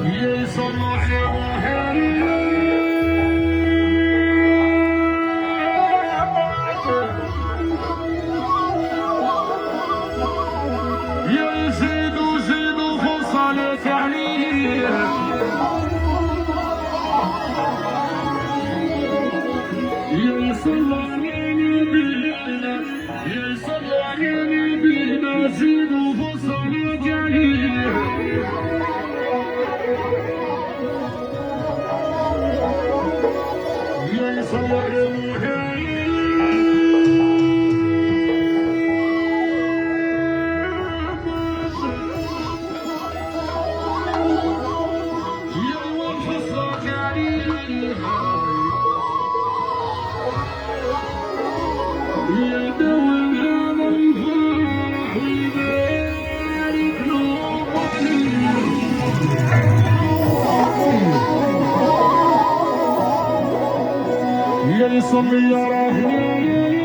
يصلح يزيد وزيد وفصلت عليه يصلح نبينا يصلح نبينا زيد وفصلت عليه يصلي يا رحمن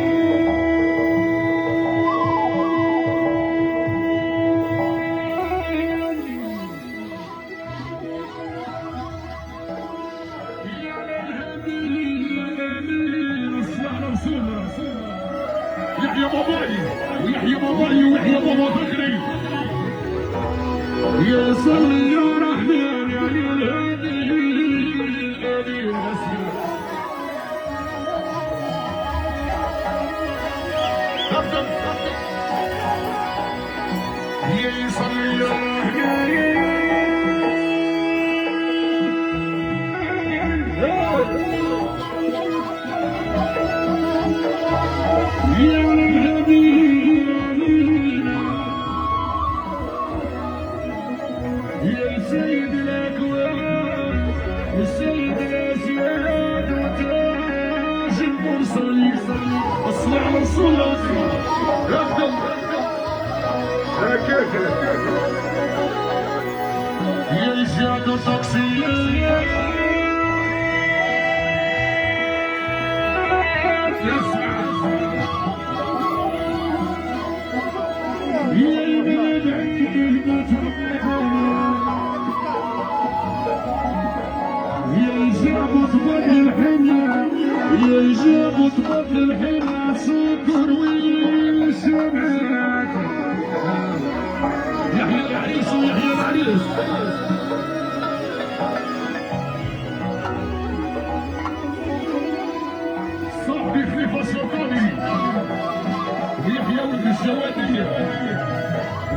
يحيى باباي ويحيى باباي ويحيى بابا فكري يصلي يا رحمن يا الهادي يا سيد الاكوان والسيد الاسياد وتاج المرسلين اصلي على رسول الله افضل هكاك يا الجاد الطقسية يجيبوا طبل الحنة سكر ويشمعات يحيى العريس ويحيى العريس صاحبي خليفة الشوكاني ويحيى ولد الجوادية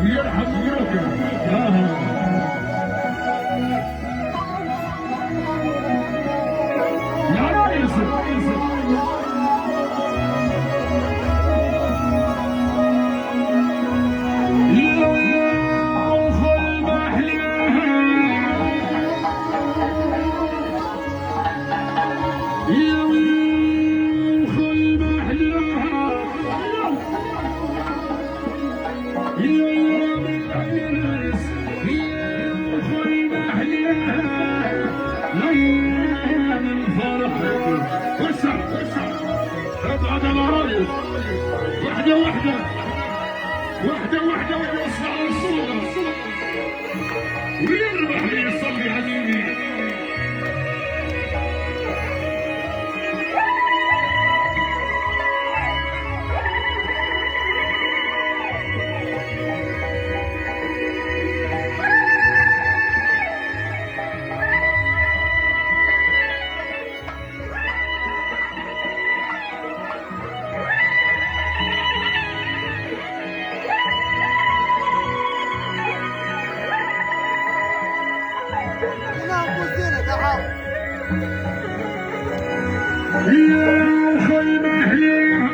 ويرحم مبروك واحدة واحدة واحدة واحدة ويوصل على الصورة ويربح لي يصلي عليه يا خيمة أهليها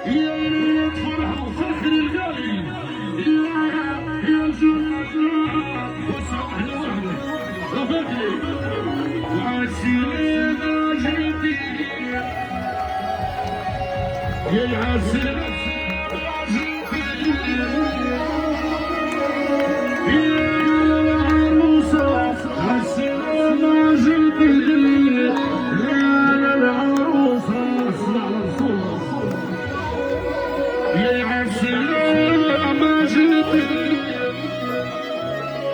يا اللي فرحة وفخر الغالي يا جنة وصبح لوحدة وفخري وعسيرة جريتي يا العسيرة يا العسيرة ما جيت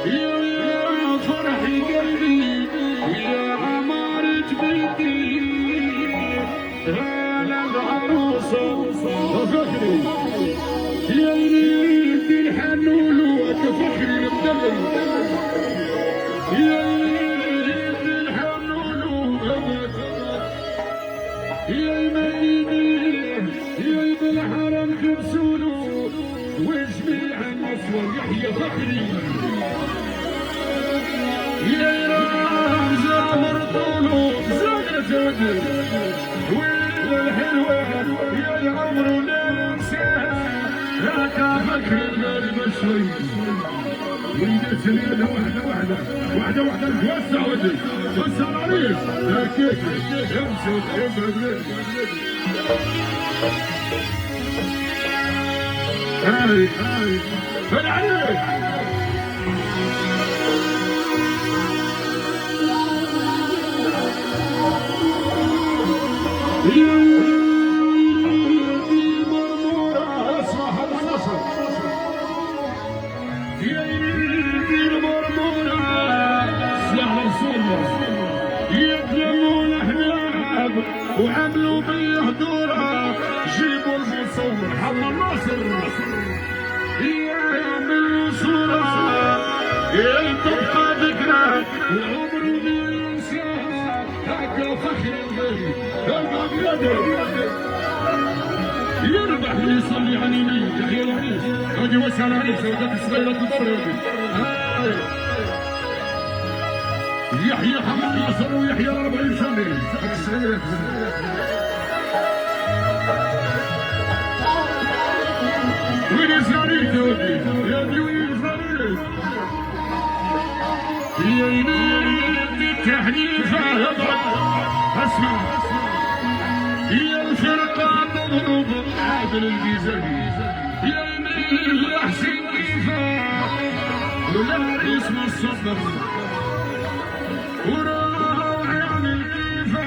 يا فرحي قلبي يا عمار جبيني هلا العروسة فخري يا وليد الحنون وكفخري المدلل يا وليد الحنون يا المدينة يا بالحرم كبسولو وجميع النسوة يحيى فخري يا إيران زهر طولو زهر زهر والحلوة يا العمر ونفسها لك فخر الغالب شوي وليدة سليلة واحدة توسع ودي توسع العريس هكيك امشي وتحب هاي فالعريس وعملوا بيه دورة جيبوا المصور حمى الناصر يا من صورة يا تبقى ذكرى وعمره ما ينساها هكا فخر الغالي يربح اللي يصلي على اليمين يحيى العريس غادي يوسع العريس وذاك الصغيرة تضرب يحيى حمد ناصر ويحيى 40 سنة الصغيرة وين إسرائيل يا ودي يا ابني وين إسرائيل يا ينادي التحليفة اسمع يا الفرقة تضرب عادل الجيزاني يا يمين أحسن كيفا ولا اسم الصدر وراها عيال كيفا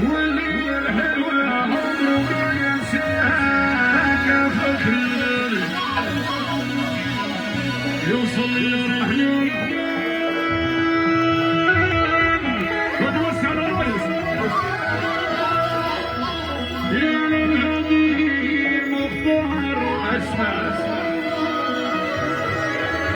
ولي الحلوة عمره ما ينساها كفخري يوصل لي الرحيم قد وسع الرئيس يا للهدي مختار اسمع